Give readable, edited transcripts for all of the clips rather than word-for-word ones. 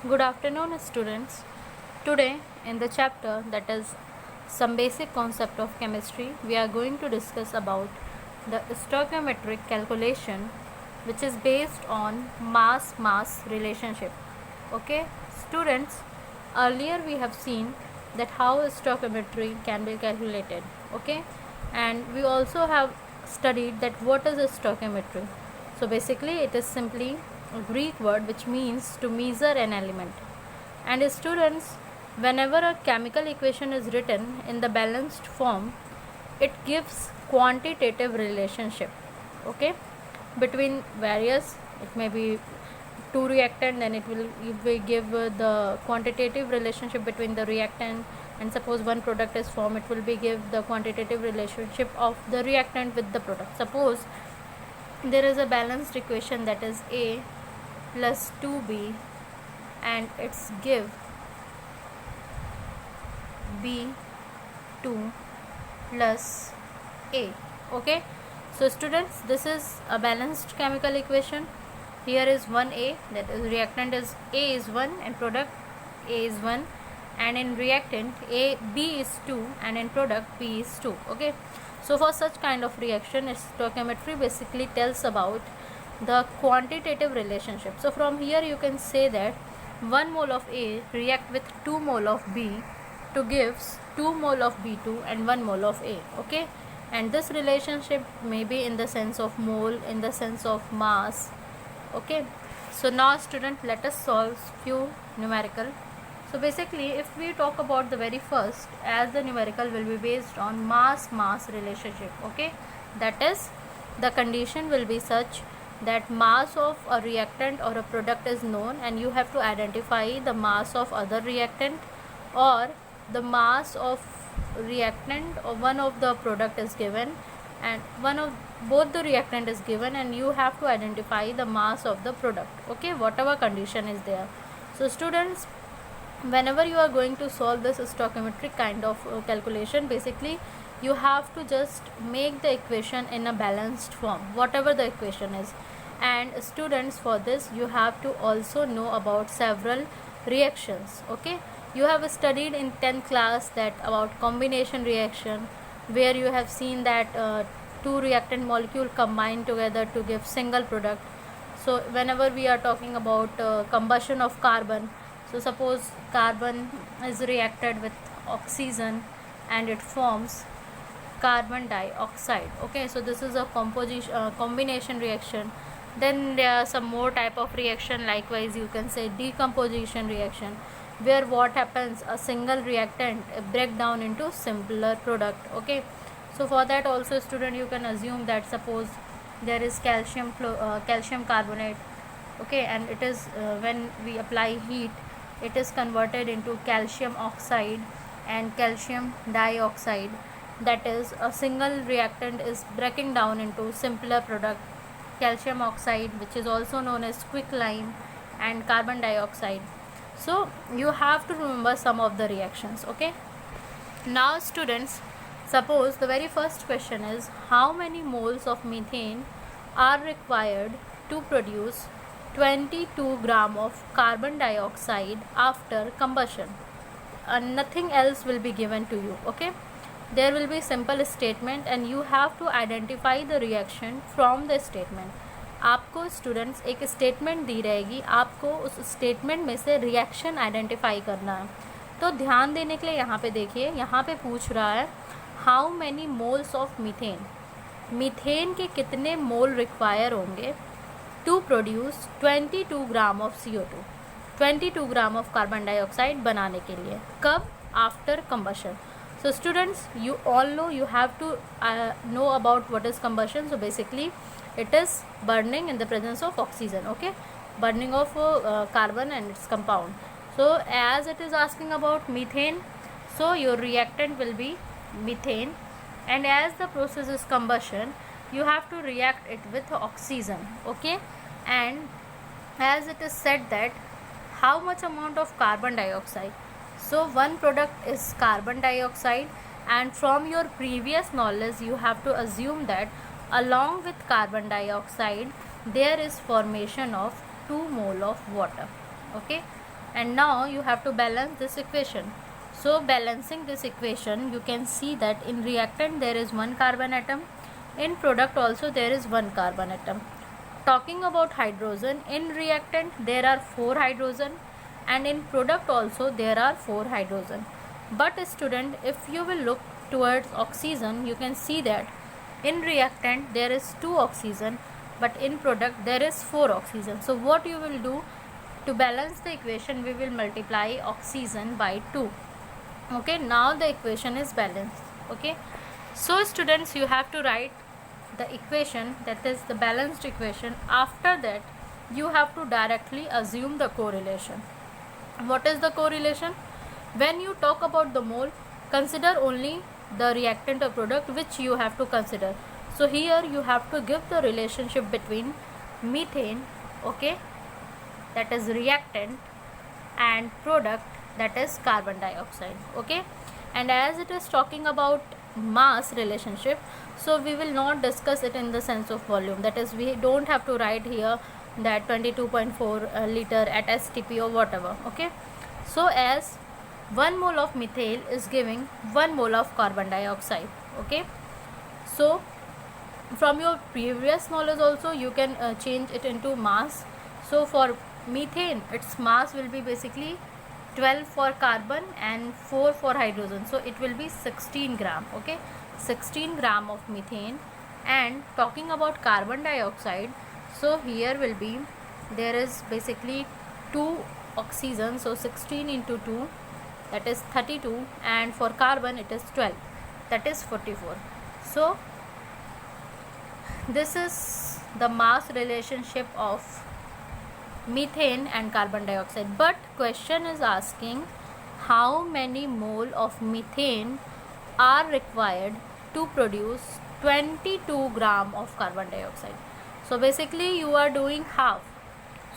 Good afternoon, students. Today, in the chapter that is some basic concept of chemistry, we are going to discuss about the stoichiometric calculation, which is based on mass-mass relationship. Okay, students. Earlier, we have seen that how stoichiometry can be calculated. Okay, and we also have studied that what is a stoichiometry. So basically, it is simply a Greek word which means to measure an element. And students, whenever a chemical equation is written in the balanced form, it gives quantitative relationship, okay, between various. It may be two reactant, then it will give the quantitative relationship between the reactant, and suppose one product is formed, it will be give the quantitative relationship of the reactant with the product. Suppose there is a balanced equation that is A plus 2B and it's give B2 plus A. Okay, so students, this is a balanced chemical equation. Here is 1A, that is reactant is A is 1 and product A is 1, and in reactant B is 2 and in product B is 2. Okay, so for such kind of reaction, stoichiometry basically tells about the quantitative relationship. So from here you can say that 1 mole of A react with 2 mole of B to gives 2 mole of B2 and 1 mole of A. Okay, and this relationship may be in the sense of mole, in the sense of mass. Okay, so now student, let us solve few numerical. So basically, if we talk about the very first, as the numerical will be based on mass-mass relationship. Okay, that is, the condition will be such that mass of a reactant or a product is known, and you have to identify the mass of other reactant, or the mass of reactant or one of the product is given, and one of both the reactant is given, and you have to identify the mass of the product. Okay, whatever condition is there. So students, whenever you are going to solve this stoichiometric kind of calculation, basically you have to just make the equation in a balanced form, whatever the equation is. And students, for this you have to also know about several reactions. Okay, you have studied in 10th class that about combination reaction, where you have seen that two reactant molecule combine together to give single product. So whenever we are talking about combustion of carbon, so suppose carbon is reacted with oxygen and it forms carbon dioxide. Okay, so this is a combination reaction. Then there are some more type of reaction, likewise you can say decomposition reaction, where what happens, a single reactant break down into simpler product. Okay, so for that also student, you can assume that suppose there is calcium carbonate. Okay, and it is when we apply heat, it is converted into calcium oxide and calcium dioxide. That is, a single reactant is breaking down into simpler product, calcium oxide, which is also known as quicklime, and carbon dioxide. So you have to remember some of the reactions. Okay, now students, suppose the very first question is, how many moles of methane are required to produce 22 gram of carbon dioxide after combustion? Nothing else will be given to you. Okay, there will be simple statement and you have to identify the reaction from the statement. आपको students एक statement दी रहेगी, आपको उस statement में से reaction identify करना है. तो ध्यान देने के लिए यहाँ पे देखिए, यहाँ पे पूछ रहा है how many moles of methane, methane के कितने मोल रिक्वायर होंगे to produce 22 gram of CO2, 22 gram of carbon dioxide बनाने के लिए. कब? After combustion. So students, you all know, you have to know about what is combustion. So basically it is burning in the presence of oxygen. Okay, burning of carbon and its compound. So as it is asking about methane, so your reactant will be methane, and as the process is combustion, you have to react it with oxygen. Okay, and as it is said that how much amount of carbon dioxide, so one product is carbon dioxide, and from your previous knowledge you have to assume that along with carbon dioxide there is formation of 2 mole of water. Okay, and now you have to balance this equation. So balancing this equation, you can see that in reactant there is one carbon atom, in product also there is one carbon atom. Talking about hydrogen, in reactant there are 4 hydrogen and in product also there are 4 hydrogen. But student, if you will look towards oxygen, you can see that in reactant there is 2 oxygen, but in product there is 4 oxygen. So what you will do, to balance the equation we will multiply oxygen by 2. Okay, now the equation is balanced. Okay, so students, you have to write the equation, that is the balanced equation. After that you have to directly assume the correlation. What is the correlation? When you talk about the mole, consider only the reactant or product which you have to consider. So here you have to give the relationship between methane, okay, that is reactant, and product, that is carbon dioxide. Okay, and as it is talking about mass relationship, so we will not discuss it in the sense of volume, that is we don't have to write here that 22.4 liter at STP or whatever. Okay, so as 1 mole of methyl is giving 1 mole of carbon dioxide. Okay, so from your previous knowledge also you can change it into mass. So for methane, its mass will be basically 12 for carbon and 4 for hydrogen, so it will be 16 gram. Okay, 16 gram of methane. And talking about carbon dioxide, so here will be, there is basically 2 oxygen, so 16 into 2, that is 32, and for carbon it is 12, that is 44. So this is the mass relationship of methane and carbon dioxide. But question is asking how many mole of methane are required to produce 22 gram of carbon dioxide. So basically you are doing half.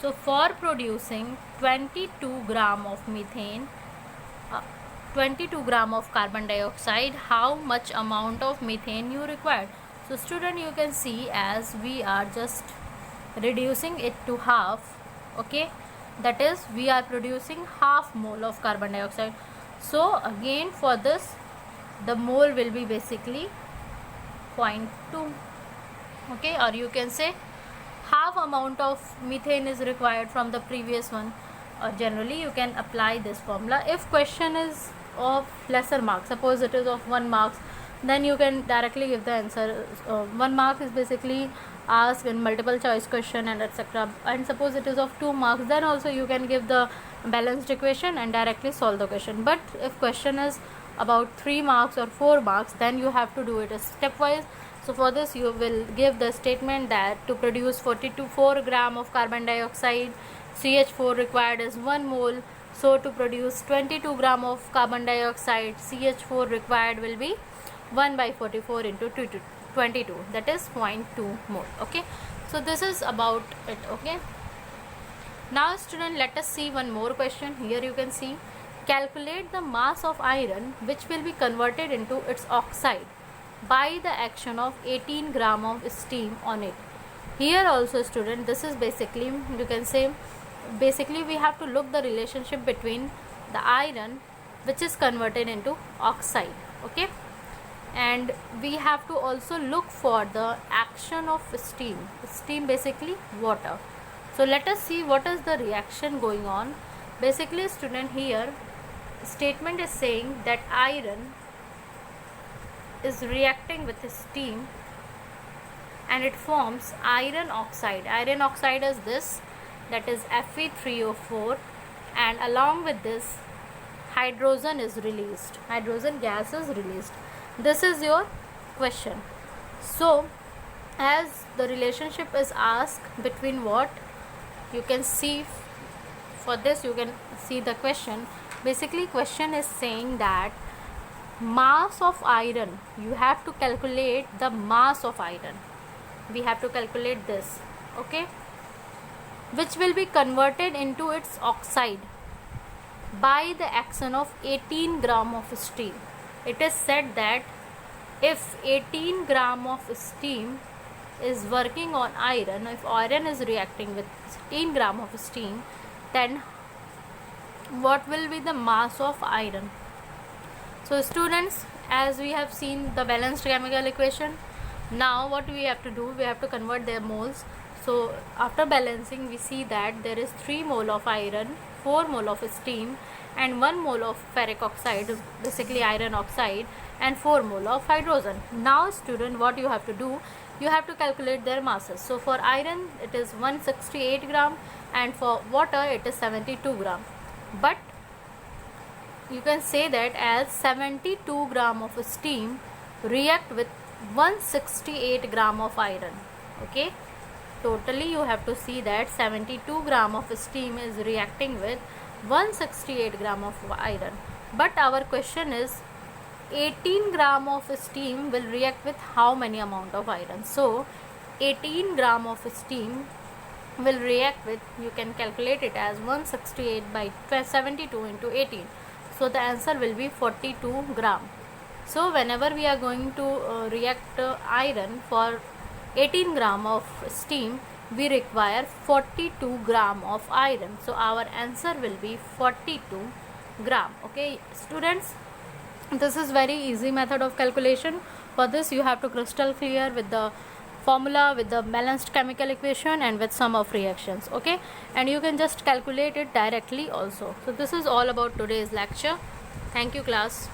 So for producing 22 gram of methane, 22 gram of carbon dioxide, how much amount of methane you require? So student, you can see as we are just reducing it to half. Okay, that is we are producing half mole of carbon dioxide. So again for this the mole will be basically 0.2. okay, or you can say half amount of methane is required from the previous one. Or generally you can apply this formula. If question is of lesser marks, suppose it is of 1 marks, then you can directly give the answer. 1 mark is basically asked in multiple choice question and etc. And suppose it is of 2 marks, then also you can give the balanced equation and directly solve the question. But if question is about 3 marks or 4 marks, then you have to do it stepwise. So for this you will give the statement that to produce 4 gram of carbon dioxide, CH4 required is 1 mole. So to produce 22 gram of carbon dioxide, CH4 required will be 1 by 44 into 22, that is 0.2 mole. Okay, so this is about it. Okay, now student, let us see one more question. Here you can see, calculate the mass of iron which will be converted into its oxide by the action of 18 gram of steam on it. Here also student, this is basically, you can say, basically we have to look the relationship between the iron which is converted into oxide. Okay, and we have to also look for the action of steam basically water. So let us see what is the reaction going on. Basically student, here statement is saying that iron is reacting with steam and it forms iron oxide. Iron oxide is this, that is Fe3O4, and along with this hydrogen is released, hydrogen gas is released. This is your question. So as the relationship is asked between what, you can see for this, you can see the question. Basically question is saying that mass of iron, you have to calculate the mass of iron, we have to calculate this. Okay, which will be converted into its oxide by the action of 18 gram of steam. It is said that if 18 gram of steam is working on iron, if iron is reacting with 18 gram of steam, then what will be the mass of iron. So students, as we have seen the balanced chemical equation, now what we have to do, we have to convert their moles. So after balancing, we see that there is 3 mole of iron, 4 mole of steam, and 1 mole of ferric oxide, basically iron oxide, and 4 mole of hydrogen. Now student, what you have to do, you have to calculate their masses. So for iron it is 168 gram, and for water it is 72 gram. But you can say that as 72 gram of steam react with 168 gram of iron. Okay, totally you have to see that 72 gram of steam is reacting with 168 gram of iron. But our question is 18 gram of steam will react with how many amount of iron? So 18 gram of steam will react with, you can calculate it as 168 by 72 into 18. So the answer will be 42 gram. So whenever we are going to react iron for 18 gram of steam, we require 42 gram of iron. So our answer will be 42 gram. Okay students, this is very easy method of calculation. For this you have to crystal clear with the formula, with the balanced chemical equation, and with sum of reactions. Okay, and you can just calculate it directly also. So this is all about today's lecture. Thank you class.